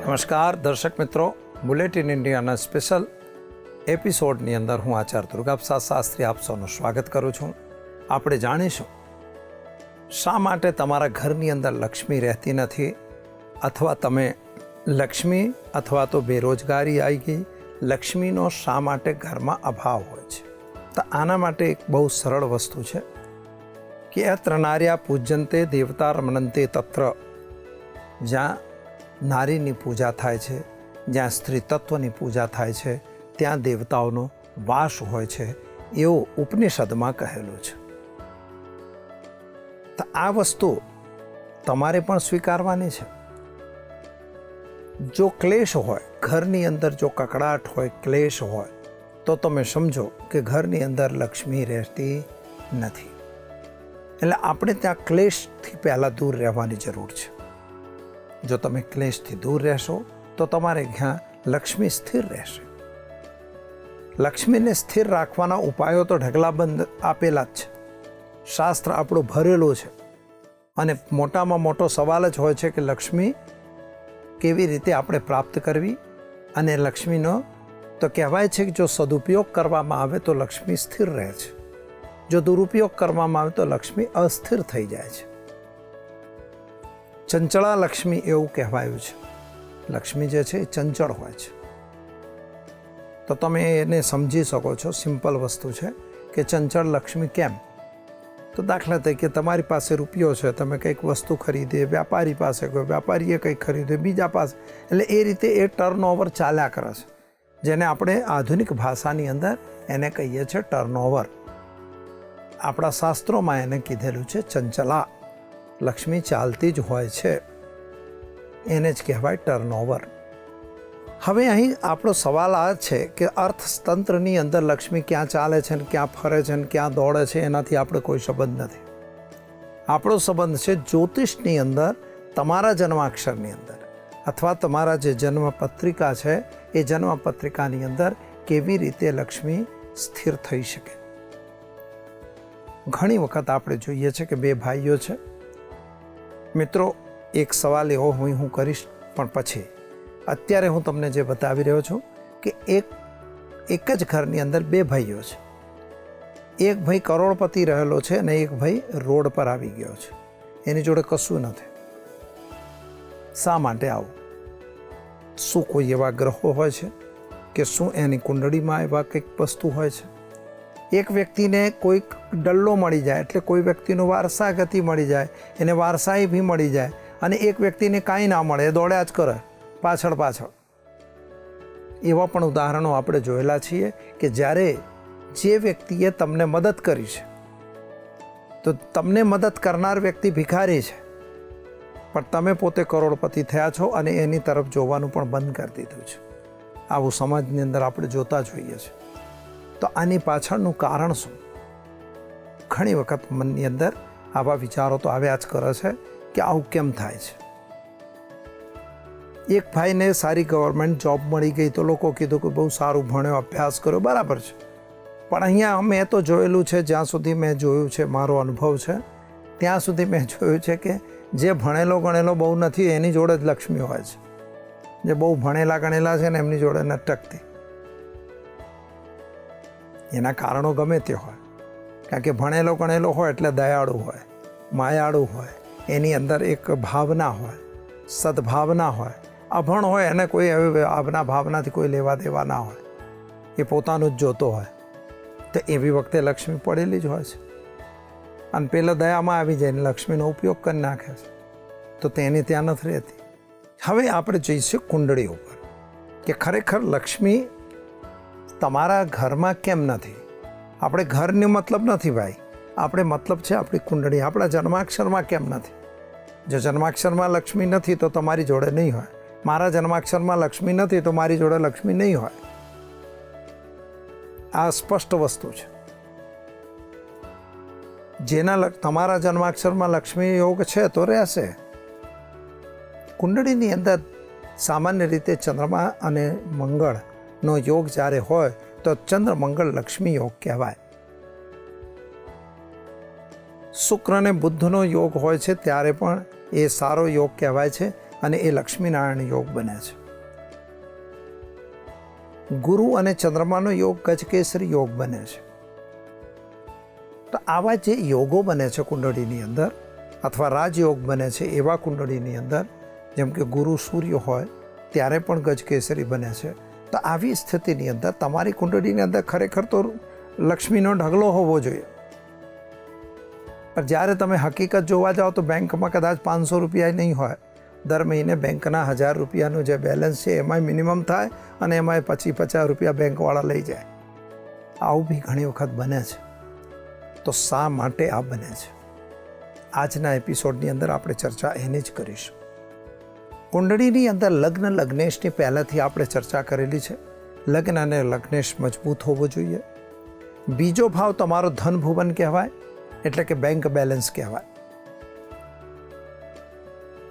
નમસ્કાર દર્શક મિત્રો, બુલેટિન ઇન્ડિયાના સ્પેશિયલ એપિસોડની અંદર હું આચાર્ય દુર્ગાપ્રસાદ શાસ્ત્રી આપ સૌનું સ્વાગત કરું છું. આપણે જાણીશું શા માટે તમારા ઘરની અંદર લક્ષ્મી રહેતી નથી, અથવા તમે લક્ષ્મી અથવા તો બેરોજગારી આવી ગઈ, લક્ષ્મીનો શા માટે ઘરમાં અભાવ હોય છે. તો આના માટે એક બહુ સરળ વસ્તુ છે કે યત્ર નાર્યા પૂજ્યંતે દેવતા રમનંતે તત્ર. જ્યાં નારીની પૂજા થાય છે, જ્યાં સ્ત્રી તત્વની પૂજા થાય છે, ત્યાં દેવતાઓનો વાસ હોય છે, એવું ઉપનિષદમાં કહેલું છે. તો આ વસ્તુ તમારે પણ સ્વીકારવાની છે. જો ક્લેશ હોય ઘરની અંદર, જો કકડાટ હોય, ક્લેશ હોય, તો તમે સમજો કે ઘરની અંદર લક્ષ્મી રહેતી નથી. એટલે આપણે ત્યાં ક્લેશથી પહેલાં દૂર રહેવાની જરૂર છે. જો તમે ક્લેશથી દૂર રહેશો તો તમારે ત્યાં લક્ષ્મી સ્થિર રહેશે. લક્ષ્મીને સ્થિર રાખવાના ઉપાયો તો ઢગલાબંધ આપેલા જ છે. શાસ્ત્ર આપણું ભરેલું છે. અને મોટામાં મોટો સવાલ જ હોય છે કે લક્ષ્મી કેવી રીતે આપણે પ્રાપ્ત કરવી. અને લક્ષ્મીનો તો કહેવાય છે કે જો સદુપયોગ કરવામાં આવે તો લક્ષ્મી સ્થિર રહે છે, જો દુરુપયોગ કરવામાં આવે તો લક્ષ્મી અસ્થિર થઈ જાય છે. ચંચળા લક્ષ્મી એવું કહેવાયું છે. લક્ષ્મી જે છે એ ચંચળ હોય છે. તો તમે એને સમજી શકો છો. સિમ્પલ વસ્તુ છે કે ચંચળ લક્ષ્મી કેમ. તો દાખલા તરીકે તમારી પાસે રૂપિયો છે, તમે કંઈક વસ્તુ ખરીદે, વ્યાપારી પાસે ગયો, વ્યાપારીએ કંઈક ખરીદે બીજા પાસે, એટલે એ રીતે એ ટર્નઓવર ચાલ્યા કરે છે, જેને આપણે આધુનિક ભાષાની અંદર એને કહીએ છીએ ટર્નઓવર. આપણા શાસ્ત્રોમાં એને કીધેલું છે ચંચલા. લક્ષ્મી ચાલતી જ હોય છે, એને જ કહેવાય ટર્નઓવર. હવે અહીં આપણો સવાલ આ છે કે અર્થતંત્રની અંદર લક્ષ્મી ક્યાં ચાલે છે ને ક્યાં ફરે છે ને ક્યાં દોડે છે, એનાથી આપણે કોઈ સંબંધ નથી. આપણો સંબંધ છે જ્યોતિષની અંદર, તમારા જન્માક્ષરની અંદર, અથવા તમારા જે જન્મપત્રિકા છે એ જન્મપત્રિકાની અંદર કેવી રીતે લક્ષ્મી સ્થિર થઈ શકે. ઘણી વખત આપણે જોઈએ છે કે બે ભાઈઓ છે. મિત્રો, એક સવાલ એવો હું કરીશ, પણ પછી અત્યારે હું તમને જે બતાવી રહ્યો છું કે એક જ ઘરની અંદર બે ભાઈઓ છે. એક ભાઈ કરોડપતિ રહેલો છે અને એક ભાઈ રોડ પર આવી ગયો છે. એની જોડે કશું નથી. શા માટે આવું? શું કોઈ એવા ગ્રહો હોય છે કે શું એની કુંડળીમાં એવા કંઈક વસ્તુ હોય છે? એક વ્યક્તિને કોઈક ડલ્લો મળી જાય, એટલે કોઈ વ્યક્તિનો વારસાગતિ મળી જાય, એને વારસાઈ બી મળી જાય, અને એક વ્યક્તિને કાંઈ ના મળે, એ દોડ્યા જ કરે પાછળ. એવા પણ ઉદાહરણો આપણે જોયેલા છીએ કે જ્યારે જે વ્યક્તિએ તમને મદદ કરી છે, તો તમને મદદ કરનાર વ્યક્તિ ભિખારી છે, પણ તમે પોતે કરોડપતિ થયા છો અને એની તરફ જોવાનું પણ બંધ કરી દીધું છે. આવું સમાજની અંદર આપણે જોતા જોઈએ છીએ. તો આની પાછળનું કારણ શું? ઘણી વખત મનની અંદર આવા વિચારો તો આવ્યા જ કરે છે કે આવું કેમ થાય છે. એક ભાઈને સારી ગવર્મેન્ટ જોબ મળી ગઈ તો લોકો કીધું કે બહુ સારું ભણ્યો, અભ્યાસ કર્યો, બરાબર છે. પણ અહીંયા મેં તો જોયેલું છે, જ્યાં સુધી મેં જોયું છે, મારો અનુભવ છે ત્યાં સુધી મેં જોયું છે કે જે ભણેલો ગણેલો બહુ નથી એની જોડે જ લક્ષ્મી હોય છે. જે બહુ ભણેલા ગણેલા છે ને એમની જોડે ન ટકતી. એના કારણો ગમે તે હોય, કારણ કે ભણેલો ગણેલો હોય એટલે દયાળુ હોય, માયાળુ હોય, એની અંદર એક ભાવના હોય, સદભાવના હોય. અભણ હોય એને કોઈ આવના ભાવનાથી કોઈ લેવા દેવા ના હોય, એ પોતાનું જ જોતો હોય. તો એવી વખતે લક્ષ્મી પડેલી જ હોય છે. અને પેલા દયામાં આવી જાય ને લક્ષ્મીનો ઉપયોગ કરી નાખે છે, તો તેની ત્યાં નથી રહેતી. હવે આપણે જઈશું કુંડળી ઉપર કે ખરેખર લક્ષ્મી તમારા ઘરમાં કેમ નથી. આપણે ઘરનો મતલબ નથી ભાઈ, આપણે મતલબ છે આપણી કુંડળી, આપણા જન્માક્ષરમાં કેમ નથી. જો જન્માક્ષરમાં લક્ષ્મી નથી તો તમારી જોડે નહીં હોય. મારા જન્માક્ષરમાં લક્ષ્મી નથી તો મારી જોડે લક્ષ્મી નહીં હોય. આ સ્પષ્ટ વસ્તુ છે. જેના તમારા જન્માક્ષરમાં લક્ષ્મી યોગ છે તો રહેશે. કુંડળીની અંદર સામાન્ય રીતે ચંદ્રમા અને મંગળનો યોગ જ્યારે હોય તો ચંદ્ર મંગળ લક્ષ્મી યોગ કહેવાય. શુક્ર અને બુદ્ધનો યોગ હોય છે ત્યારે પણ એ સારો યોગ કહેવાય છે. અને એ લક્ષ્મીનારાયણ યોગ બને છે. ગુરુ અને ચંદ્રમાનો યોગ ગજકેસરી યોગ બને છે. તો આવા જે યોગો બને છે કુંડળીની અંદર, અથવા રાજયોગ બને છે એવા કુંડળીની અંદર, જેમ કે ગુરુ સૂર્ય હોય ત્યારે પણ ગજકેસરી બને છે. તો આવી સ્થિતિની અંદર તમારી કુંડળીની અંદર ખરેખર તો લક્ષ્મીનો ઢગલો હોવો જોઈએ. પણ જ્યારે તમે હકીકત જોવા જાઓ તો બેંકમાં કદાચ 500 રૂપિયા નહીં હોય. દર મહિને બેંકના 1000 રૂપિયાનું જે બેલેન્સ છે એમાંય મિનિમમ થાય અને એમાંય 50 રૂપિયા બેંકવાળા લઈ જાય. આવું બી ઘણી વખત બને છે. તો શા માટે આ બને છે? આજના એપિસોડની અંદર આપણે ચર્ચા એની જ કરીશું. કુંડળીની અંદર લગ્ન લગ્નેશની પહેલાંથી આપણે ચર્ચા કરેલી છે. લગ્ન અને લગ્નેશ મજબૂત હોવો જોઈએ. બીજો ભાવ તમારો ધન ભુવન કહેવાય, એટલે કે બેંક બેલેન્સ કહેવાય.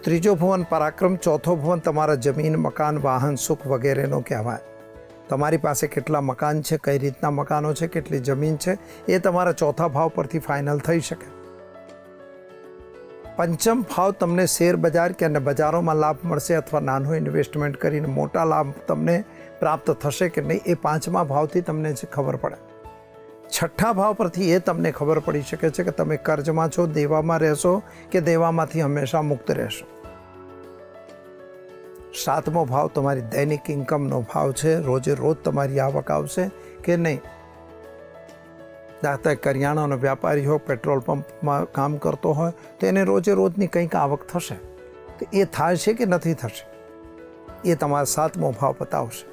ત્રીજો ભુવન પરાક્રમ, ચોથો ભુવન તમારા જમીન, મકાન, વાહન, સુખ વગેરેનો કહેવાય. તમારી પાસે કેટલા મકાન છે, કઈ રીતના મકાનો છે, કેટલી જમીન છે, એ તમારા ચોથા ભાવ પરથી ફાઇનલ થઈ શકે. પંચમ ભાવ તમને શેર બજાર કે અને બજારોમાં લાભ મળશે અથવા નાનું ઇન્વેસ્ટમેન્ટ કરીને મોટા લાભ તમને પ્રાપ્ત થશે કે નહીં, એ પાંચમા ભાવથી તમને ખબર પડે. છઠ્ઠા ભાવ પરથી એ તમને ખબર પડી શકે છે કે તમે કર્જમાં છો, દેવામાં રહેશો કે દેવામાંથી હંમેશા મુક્ત રહેશો. સાતમો ભાવ તમારી દૈનિક ઇન્કમનો ભાવ છે. રોજે રોજ તમારી આવક આવશે કે નહીં. દાતા કરિયાણાનો વ્યાપારી હોય, પેટ્રોલ પંપમાં કામ કરતો હોય તો એને રોજે રોજની કંઈક આવક થશે. તો એ થાય છે કે નથી થશે, એ તમારા સાતમો ભાવ બતાવશે.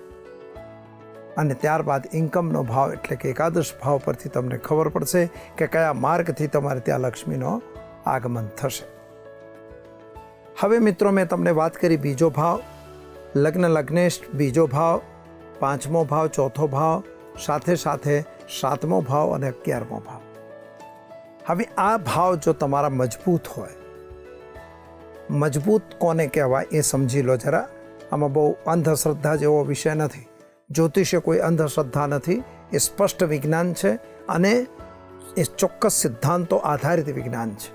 અને ત્યારબાદ ઇન્કમનો ભાવ એટલે કે એકાદશ ભાવ પરથી તમને ખબર પડશે કે કયા માર્ગથી તમારે ત્યાં લક્ષ્મીનો આગમન થશે. હવે મિત્રો, મેં તમને વાત કરી બીજો ભાવ, લગ્ન લગ્નેશ બીજો ભાવ, પાંચમો ભાવ, ચોથો ભાવ, સાથે સાથે સાતમો ભાવ અને 11મો ભાવ. હવે આ ભાવ જો તમારા મજબૂત હોય, મજબૂત કોને કહેવાય એ સમજી લો જરા. આમાં બહુ અંધશ્રદ્ધા જેવો વિષય નથી. જ્યોતિષે કોઈ અંધશ્રદ્ધા નથી. એ સ્પષ્ટ વિજ્ઞાન છે અને એ ચોક્કસ સિદ્ધાંતો આધારિત વિજ્ઞાન છે.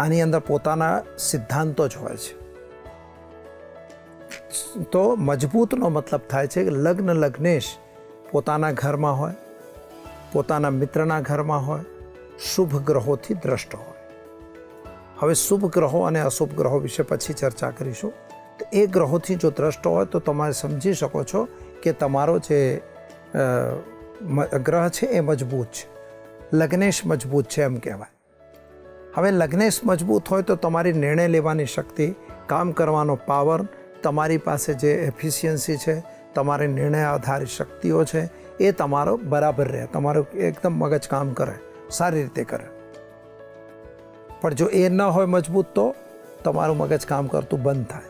આની અંદર પોતાના સિદ્ધાંતો જ હોય છે. તો મજબૂતનો મતલબ થાય છે કે લગ્ન લગ્નેશ પોતાના ઘરમાં હોય, પોતાના મિત્રના ઘરમાં હોય, શુભ ગ્રહોથી દ્રષ્ટ હોય. હવે શુભ ગ્રહો અને અશુભ ગ્રહો વિશે પછી ચર્ચા કરીશું. તો એ ગ્રહોથી જો દ્રષ્ટ હોય તો તમે સમજી શકો છો કે તમારો જે ગ્રહ છે એ મજબૂત છે. લગ્નેશ મજબૂત છે એમ કહેવાય. હવે લગ્નેશ મજબૂત હોય તો તમારી નિર્ણય લેવાની શક્તિ, કામ કરવાનો પાવર, તમારી પાસે જે એફિશિયન્સી છે, તમારી નિર્ણય આધારિત શક્તિઓ છે, એ તમારો બરાબર રહે. તમારું એકદમ મગજ કામ કરે, સારી રીતે કરે. પણ જો એ ન હોય મજબૂત તો તમારું મગજ કામ કરતું બંધ થાય.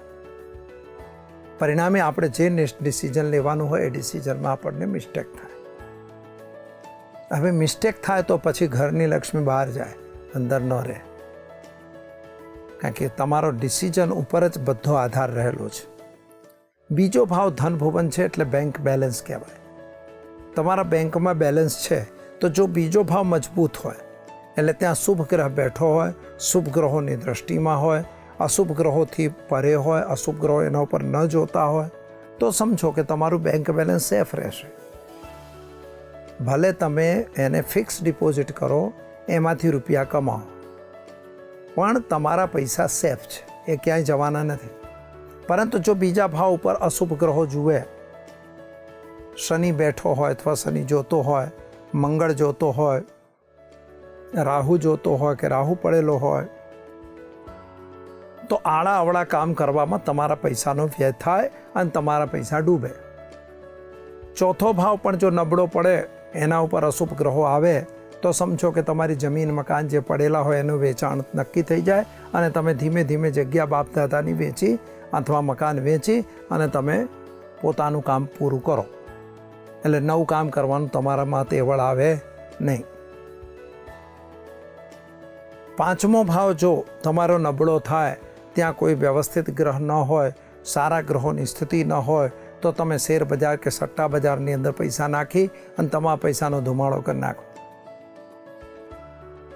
પરિણામે આપણે જે ડિસિઝન લેવાનું હોય એ ડિસિઝનમાં આપણને મિસ્ટેક થાય. હવે મિસ્ટેક થાય તો પછી ઘરની લક્ષ્મી બહાર જાય, અંદર ન રહે. કારણ કે તમારો ડિસિઝન ઉપર જ બધો આધાર રહેલો છે. બીજો ભાવ ધન ભુવન છે એટલે બેંક બેલેન્સ કહેવાય. તમારા બેંકમાં બેલેન્સ છે તો જો બીજો ભાવ મજબૂત હોય એટલે ત્યાં શુભ ગ્રહ બેઠો હોય, શુભ ગ્રહોની દ્રષ્ટિમાં હોય, અશુભ ગ્રહોથી પરે હોય, અશુભ ગ્રહો એના ઉપર ન જોતા હોય, તો સમજો કે તમારું બેંક બેલેન્સ સેફ રહેશે. ભલે તમે એને ફિક્સ ડિપોઝિટ કરો, એમાંથી રૂપિયા કમાઓ, પણ તમારા પૈસા સેફ છે, એ ક્યાંય જવાના નથી. પરંતુ જો બીજા ભાવ ઉપર અશુભ ગ્રહો જુએ, શનિ બેઠો હોય અથવા શનિ જોતો હોય, મંગળ જોતો હોય, રાહુ જોતો હોય કે રાહુ પડેલો હોય, તો આડા અવળા કામ કરવામાં તમારા પૈસાનો વ્યય થાય અને તમારા પૈસા ડૂબે. ચોથો ભાવ પણ જો નબળો પડે, એના ઉપર અશુભ ગ્રહો આવે, તો સમજો કે તમારી જમીન મકાન જે પડેલા હોય એનું વેચાણ નક્કી થઈ જાય અને તમે ધીમે ધીમે જગ્યા બાપ દાદાની વેચી અથવા મકાન વેચી અને તમે પોતાનું કામ પૂરું કરો. એટલે નવું કામ કરવાનું તમારામાં તેવડ આવે નહીં. પાંચમો ભાવ જો તમારો નબળો થાય, ત્યાં કોઈ વ્યવસ્થિત ગ્રહ ન હોય, સારા ગ્રહોની સ્થિતિ ન હોય, તો તમે શેર બજાર કે સટ્ટા બજારની અંદર પૈસા નાખી અને તમારા પૈસાનો ધુમાડો કરી નાખો.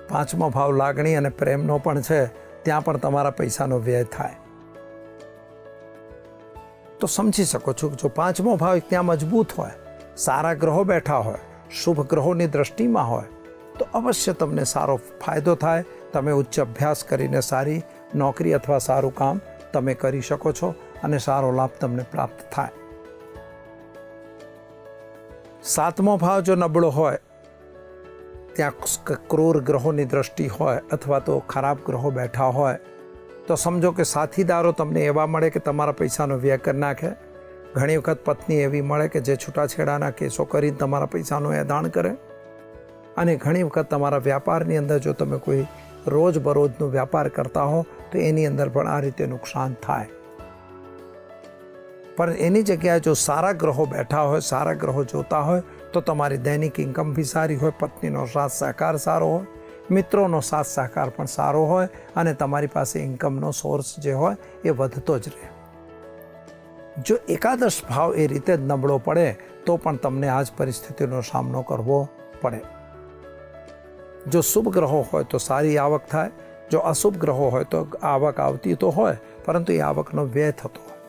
પાંચમો ભાવ લાગણી અને પ્રેમનો પણ છે, ત્યાં પણ તમારા પૈસાનો વ્યય થાય. તો સમજી શકો છો કે જો પાંચમો ભાવ ત્યાં મજબૂત હોય, સારા ગ્રહો બેઠા હોય, શુભ ગ્રહોની દ્રષ્ટિમાં હોય, તો અવશ્ય તમને સારો ફાયદો થાય. તમે ઉચ્ચ અભ્યાસ કરીને સારી નોકરી અથવા સારું કામ તમે કરી શકો છો અને સારો લાભ તમને પ્રાપ્ત થાય. સાતમો ભાવ જો નબળો હોય, ત્યાં ક્રૂર ગ્રહોની દ્રષ્ટિ હોય અથવા તો ખરાબ ગ્રહો બેઠા હોય, તો સમજો કે સાથીદારો તમને એવા મળે કે તમારા પૈસાનો વ્યય કરી નાખે. ઘણી વખત પત્ની એવી મળે કે જે છૂટાછેડાના કેસો કરીને તમારા પૈસાનું એદાણ કરે. અને ઘણી વખત તમારા વ્યાપારની અંદર જો તમે કોઈ રોજબરોજનો વ્યાપાર કરતા હો તો એની અંદર પણ આ રીતે નુકસાન થાય. પણ એની જગ્યાએ જો સારા ગ્રહો બેઠા હોય, સારા ગ્રહો જોતા હોય, તો તમારી દૈનિક ઇન્કમ બી સારી હોય, પત્નીનો સાથ સહકાર સારો હોય, મિત્રોનો સાથ સહકાર પણ સારો હોય અને તમારી પાસે ઇન્કમનો સોર્સ જે હોય એ વધતો જ રહે. જો એકાદશ ભાવ એ રીતે જ નબળો પડે તો પણ તમને આ જ પરિસ્થિતિનો સામનો કરવો પડે. જો શુભ ગ્રહો હોય તો સારી આવક થાય, જો અશુભ ગ્રહો હોય તો આવક આવતી તો હોય પરંતુ એ આવકનો વ્યય થતો હોય.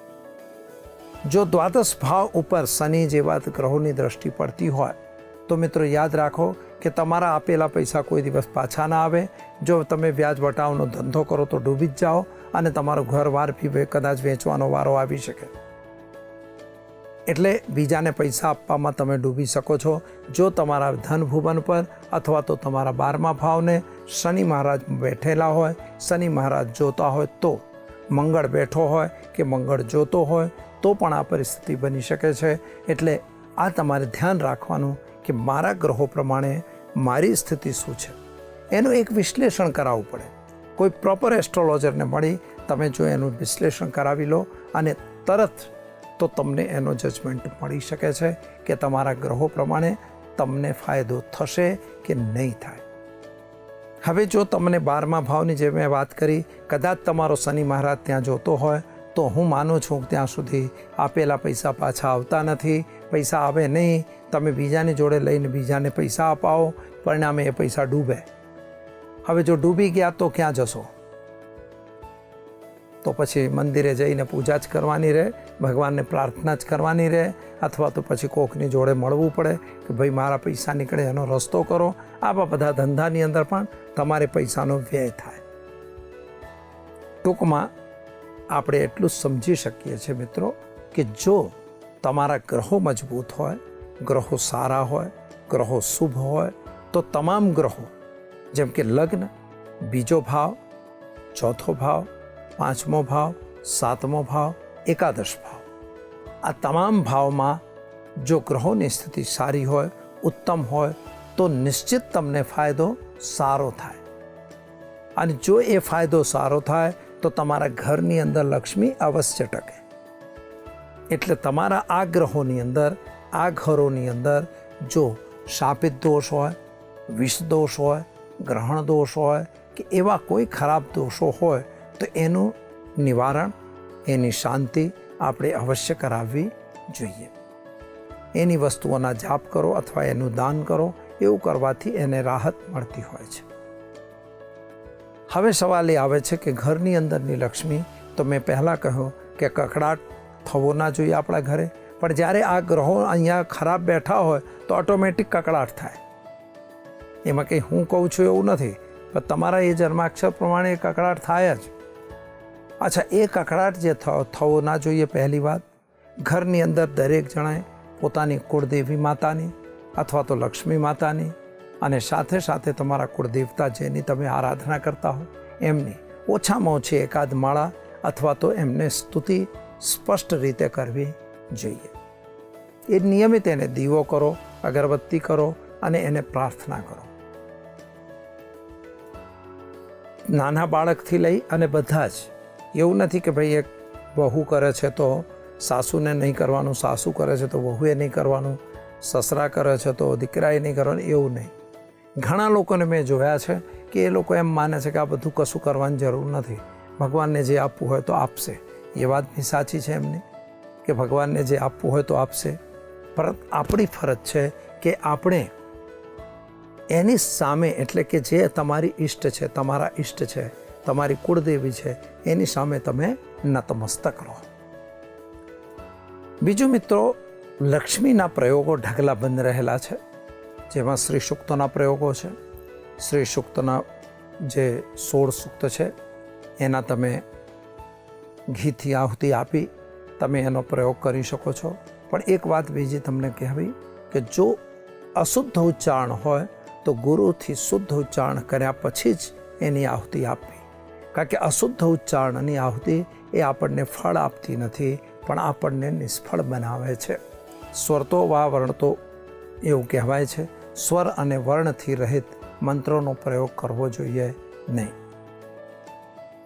જો દ્વાદશ ભાવ ઉપર શનિ જેવા ગ્રહોની દ્રષ્ટિ પડતી હોય તો મિત્રો યાદ રાખો કે તમારા આપેલા પૈસા કોઈ દિવસ પાછા ના આવે. જો તમે વ્યાજ વટાવનો ધંધો કરો તો ડૂબી જ જાઓ અને તમારો ઘરવાર બી કદાચ વેચવાનો વારો આવી શકે. એટલે બીજાને પૈસા આપવામાં તમે ડૂબી શકો છો. જો તમારા ધન ભુવન પર અથવા તો તમારા 12મા ભાવને શનિ મહારાજ બેઠેલા હોય, શનિ મહારાજ જોતા હોય, તો મંગળ બેઠો હોય કે મંગળ જોતો હોય તો પણ આ પરિસ્થિતિ બની શકે છે. એટલે આ તમારે ધ્યાન રાખવાનું કે મારા ગ્રહો પ્રમાણે મારી સ્થિતિ શું છે, એનું એક વિશ્લેષણ કરાવવું પડે. કોઈ પ્રોપર એસ્ટ્રોલોજરને મળી તમે જો એનું વિશ્લેષણ કરાવી લો અને તરત તો તમને એનો જજમેન્ટ મળી શકે છે કે તમારા ગ્રહો પ્રમાણે તમને ફાયદો થશે કે નહીં થાય. હવે જો તમને 12મા ભાવની જે મેં વાત કરી, કદાચ તમારો શનિ મહારાજ ત્યાં જોતો હોય તો હું માનું છું કે ત્યાં સુધી આપેલા પૈસા પાછા આવતા નથી, પૈસા આવે નહીં, તમે બીજાની જોડે લઈને બીજાને પૈસા અપાવો, પરિણામે એ પૈસા ડૂબે. હવે જો ડૂબી ગયા તો ક્યાં જશો? તો પછી મંદિરે જઈને પૂજા જ કરવાની રહે, ભગવાનને પ્રાર્થના જ કરવાની રહે, અથવા તો પછી કોકની જોડે મળવું પડે કે ભાઈ મારા પૈસા નીકળે એનો રસ્તો કરો. આવા બધા ધંધાની અંદર પણ તમારે પૈસાનો વ્યય થાય. ટૂંકમાં આપણે એટલું જ સમજી શકીએ છીએ મિત્રો કે જો તમારા ગ્રહો મજબૂત હોય, ગ્રહો સારા હોય, ગ્રહો શુભ હોય, તો તમામ ગ્રહો જેમ કે લગ્ન, બીજો ભાવ, ચોથો ભાવ, 5મો ભાવ, 7મો ભાવ, એકાદશ ભાવ, આ તમામ ભાવમાં જો ગ્રહોની સ્થિતિ સારી હોય, ઉત્તમ હોય, તો નિશ્ચિત તમને ફાયદો સારો થાય. અને જો એ ફાયદો સારો થાય તો તમારા ઘરની અંદર લક્ષ્મી અવશ્ય ટકે. એટલે તમારા આ ગ્રહોની અંદર, આ ઘરોની અંદર જો શાપિત દોષ હોય, વિષ દોષ હોય, ગ્રહણ દોષ હોય કે એવા કોઈ ખરાબ દોષો હોય તો એનું નિવારણ, એની શાંતિ આપણે અવશ્ય કરાવવી જોઈએ. એની વસ્તુઓના જાપ કરો અથવા એનું દાન કરો. એવું કરવાથી એને રાહત મળતી હોય છે. હવે સવાલ એ આવે છે કે ઘરની અંદરની લક્ષ્મી, તો મેં પહેલાં કહ્યું કે કકડાટ થવો ના જોઈએ આપણા ઘરે, પણ જ્યારે આ ગ્રહો અહીંયા ખરાબ બેઠા હોય તો ઓટોમેટિક કકડાટ થાય. એમાં કંઈ હું કહું છું એવું નથી, પણ તમારા એ જન્માક્ષર પ્રમાણે કકડાટ થાય જ. અચ્છા, એ કકડાટ જે થવો ના જોઈએ, પહેલી વાત. ઘરની અંદર દરેક જણાએ પોતાની કુળદેવી માતાની અથવા તો લક્ષ્મી માતાની અને સાથે સાથે તમારા કુળદેવતા જેની તમે આરાધના કરતા હો એમની ઓછામાં ઓછી એકાદ માળા અથવા તો એમને સ્તુતિ સ્પષ્ટ રીતે કરવી જોઈએ. એ નિયમિત એને દીવો કરો, અગરબત્તી કરો અને એને પ્રાર્થના કરો. નાના બાળકથી લઈ અને બધા જ, એવું નથી કે ભાઈ એક વહુ કરે છે તો સાસુને નહીં કરવાનું, સાસુ કરે છે તો વહુએ નહીં કરવાનું, સસરા કરે છે તો દીકરાએ નહીં કરવાનું, એવું નહીં. ઘણા લોકોને મેં જોયા છે કે એ લોકો એમ માને છે કે આ બધું કશું કરવાની જરૂર નથી, ભગવાનને જે આપવું હોય તો આપશે. એ વાત બી સાચી છે એમની કે ભગવાનને જે આપવું હોય તો આપશે, પરંતુ આપણી ફરજ છે કે આપણે એની સામે, એટલે કે જે તમારી ઈષ્ટ છે, તમારા ઈષ્ટ છે, તમારી કુળદેવી છે, એની સામે તમે નતમસ્તક રહો. બીજું મિત્રો, લક્ષ્મીના પ્રયોગો ઢગલાબંધ રહેલા છે, જેમાં શ્રી સૂક્તોના પ્રયોગો છે. શ્રી સૂક્તના જે 16 સૂક્ત છે એના તમે ઘીથી આહુતિ આપી તમે એનો પ્રયોગ કરી શકો છો. પણ એક વાત બીજી તમને કહેવી કે જો અશુદ્ધ ઉચ્ચારણ હોય તો ગુરુથી શુદ્ધ ઉચ્ચારણ કર્યા પછી જ એની આહુતિ આપવી. કારણ કે અશુદ્ધ ઉચ્ચારણની આહુતિ એ આપણને ફળ આપતી નથી, પણ આપણને નિષ્ફળ બનાવે છે. સ્વરતો વા વર્ણતો એવું કહેવાય છે. સ્વર અને વર્ણથી રહિત મંત્રોનો પ્રયોગ કરવો જોઈએ નહીં.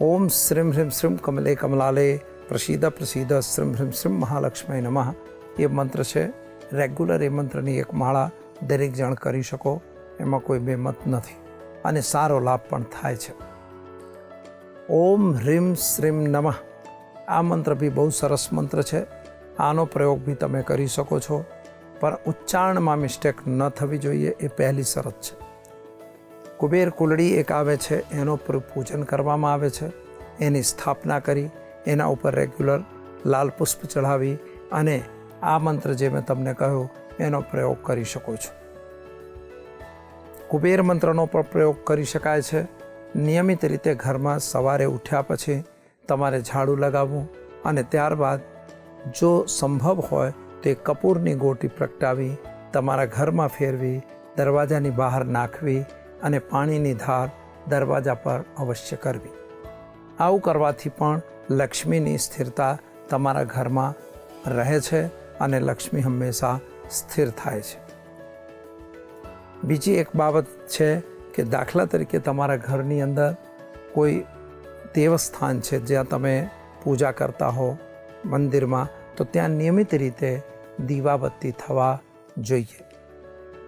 ઓમ શ્રીમ હ્રીમ શ્રીમ કમલે કમલાલે પ્રસીદ પ્રસીદ શ્રીમ હ્રીમ શ્રીમ મહાલક્ષ્મી નમઃ એ મંત્ર છે. રેગ્યુલર એ મંત્રની એક માળા દરેક જણ કરી શકો, એમાં કોઈ બેમત નથી અને સારો લાભ પણ થાય છે. ઓમ હ્રીમ શ્રીમ નમઃ આ મંત્ર બી બહુ સરસ મંત્ર છે. આનો પ્રયોગ બી તમે કરી શકો છો, પણ ઉચ્ચારણમાં મિસ્ટેક ન થવી જોઈએ, એ પહેલી શરત છે. કુબેર કુલડી એક આવે છે, એનો પૂજન કરવામાં આવે છે. એની સ્થાપના કરી એના ઉપર રેગ્યુલર લાલ પુષ્પ ચઢાવી અને આ મંત્ર જે મેં તમને કહ્યું એનો પ્રયોગ કરી શકો છો. કુબેર મંત્રનો પણ પ્રયોગ કરી શકાય છે. નિયમિત રીતે ઘરમાં સવારે ઉઠ્યા પછી તમારે ઝાડુ લગાવવું અને ત્યારબાદ જો સંભવ હોય તો કપૂરની ગોટી પ્રગટાવી તમારા ઘરમાં ફેરવી દરવાજાની બહાર નાખવી અને પાણીની ધાર દરવાજા પર અવશ્ય કરવી. આવું કરવાથી પણ લક્ષ્મીની સ્થિરતા તમારા ઘરમાં રહે છે અને લક્ષ્મી હંમેશા સ્થિર થાય છે. બીજી એક બાબત છે કે દાખલા તરીકે તમારા ઘરની અંદર કોઈ દેવસ્થાન છે જ્યાં તમે પૂજા કરતા હો મંદિરમાં, તો ત્યાં નિયમિત રીતે દીવાબત્તી થવા જોઈએ.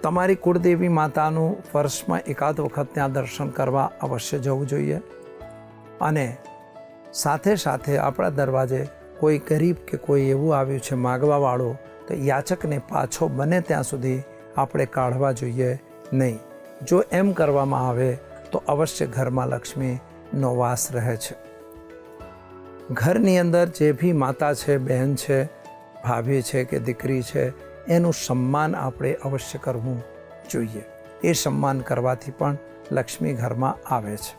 તમારી કુળદેવી માતાનું વર્ષમાં એકાદ વખત ત્યાં દર્શન કરવા અવશ્ય જવું જોઈએ. અને સાથે સાથે આપણા દરવાજે કોઈ ગરીબ કે કોઈ એવું આવ્યું છે માગવાવાળું, તો યાચકને પાછો બને ત્યાં સુધી આપણે કાઢવા જોઈએ નહીં. જો એમ કરવામાં આવે તો અવશ્ય ઘરમાં લક્ષ્મીનો વાસ રહે છે. ઘરની અંદર જે બી માતા છે, બહેન છે, ભાભી છે કે દીકરી છે, એનું સન્માન આપણે અવશ્ય કરવું જોઈએ. એ સન્માન કરવાથી પણ લક્ષ્મી ઘરમાં આવે છે.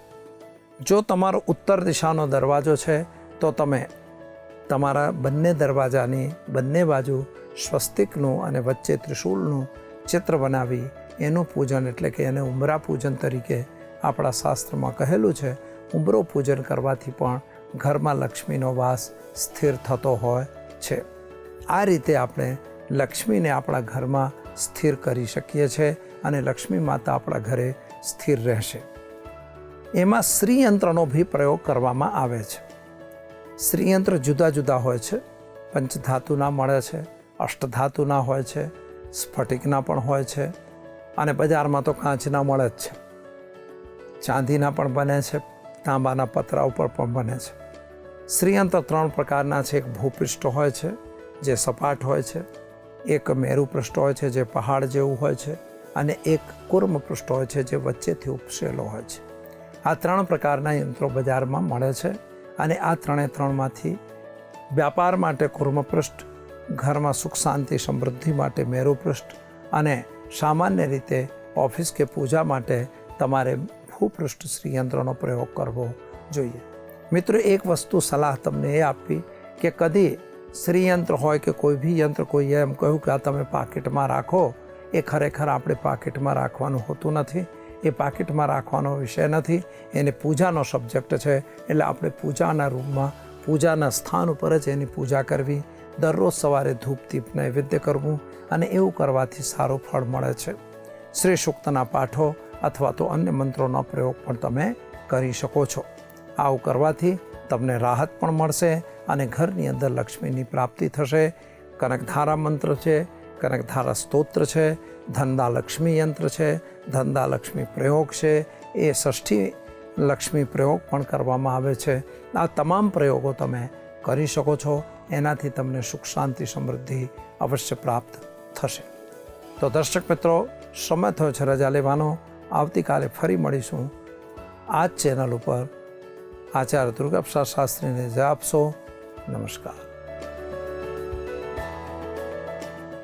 જો તમારો ઉત્તર દિશાનો દરવાજો છે તો તમે તમારા બંને દરવાજાની બંને બાજુ સ્વસ્તિકનું અને વચ્ચે ત્રિશૂળનું ચિત્ર બનાવી એનું પૂજન, એટલે કે એને ઉંબરા પૂજન તરીકે આપણા શાસ્ત્રમાં કહેલું છે. ઉંબરો પૂજન કરવાથી પણ ઘરમાં લક્ષ્મીનો વાસ સ્થિર થતો હોય છે. આ રીતે આપણે લક્ષ્મીને આપણા ઘરમાં સ્થિર કરી શકીએ છીએ અને લક્ષ્મી માતા આપણા ઘરે સ્થિર રહેશે. એમાં શ્રીયંત્રનો બી પ્રયોગ કરવામાં આવે છે. શ્રીયંત્ર જુદા જુદા હોય છે. પંચધાતુના મળે છે, અષ્ટધાતુના હોય છે, સ્ફટિકના પણ હોય છે અને બજારમાં તો કાચના મળે જ છે. ચાંદીના પણ બને છે, તાંબાના પતરા ઉપર પણ બને છે. શ્રીયંત્ર 3 પ્રકારના છે. એક ભૂપૃષ્ઠ હોય છે જે સપાટ હોય છે, એક મેરુ પૃષ્ઠ હોય છે જે પહાડ જેવું હોય છે, અને એક કુર્મ પૃષ્ઠ હોય છે જે વચ્ચેથી ઉપસેલો હોય છે. આ 3 પ્રકારના યંત્રો બજારમાં મળે છે અને આ 3માંથી વ્યાપાર માટે કુર્મ પૃષ્ઠ, ઘરમાં સુખ શાંતિ સમૃદ્ધિ માટે મેરુ પૃષ્ઠ અને સામાન્ય રીતે ઓફિસ કે પૂજા માટે તમારે ભૂપૃષ્ઠ શ્રીયંત્રનો પ્રયોગ કરવો જોઈએ. મિત્રો, એક વસ્તુ સલાહ તમને એ આપવી કે કદી શ્રીયંત્ર હોય કે કોઈ બી યંત્ર કોઈએ એમ કહ્યું કે આ તમે પાકીટમાં રાખો, એ ખરેખર આપણે પાકીટમાં રાખવાનું હોતું નથી. એ પાકીટમાં રાખવાનો વિષય નથી. એને પૂજાનો સબ્જેક્ટ છે, એટલે આપણે પૂજાના રૂમમાં પૂજાના સ્થાન ઉપર જ એની પૂજા કરવી. દરરોજ સવારે ધૂપ દીપ નૈવેદ્ય કરવું અને એવું કરવાથી સારું ફળ મળે છે. શ્રી સૂક્તના પાઠો અથવા તો અન્ય મંત્રોનો પ્રયોગ પણ તમે કરી શકો છો. આવું કરવાથી તમને રાહત પણ મળશે અને ઘરની અંદર લક્ષ્મીની પ્રાપ્તિ થશે. કનકધારા મંત્ર છે, કનકધારા સ્તોત્ર છે, ધનદા લક્ષ્મી યંત્ર છે, ધનદા લક્ષ્મી પ્રયોગ છે, એ ષષ્ઠી લક્ષ્મી પ્રયોગ પણ કરવામાં આવે છે. આ તમામ પ્રયોગો તમે કરી શકો છો. એનાથી તમને સુખ શાંતિ સમૃદ્ધિ અવશ્ય પ્રાપ્ત થશે. તો દર્શક મિત્રો, સમય થયો છે રજા લેવાનો. આવતીકાલે ફરી મળીશું આ જ ચેનલ ઉપર. આચાર્ય દુર્ગાપ્રસાદ શાસ્ત્રીને રજા આપશો. નમસ્કાર.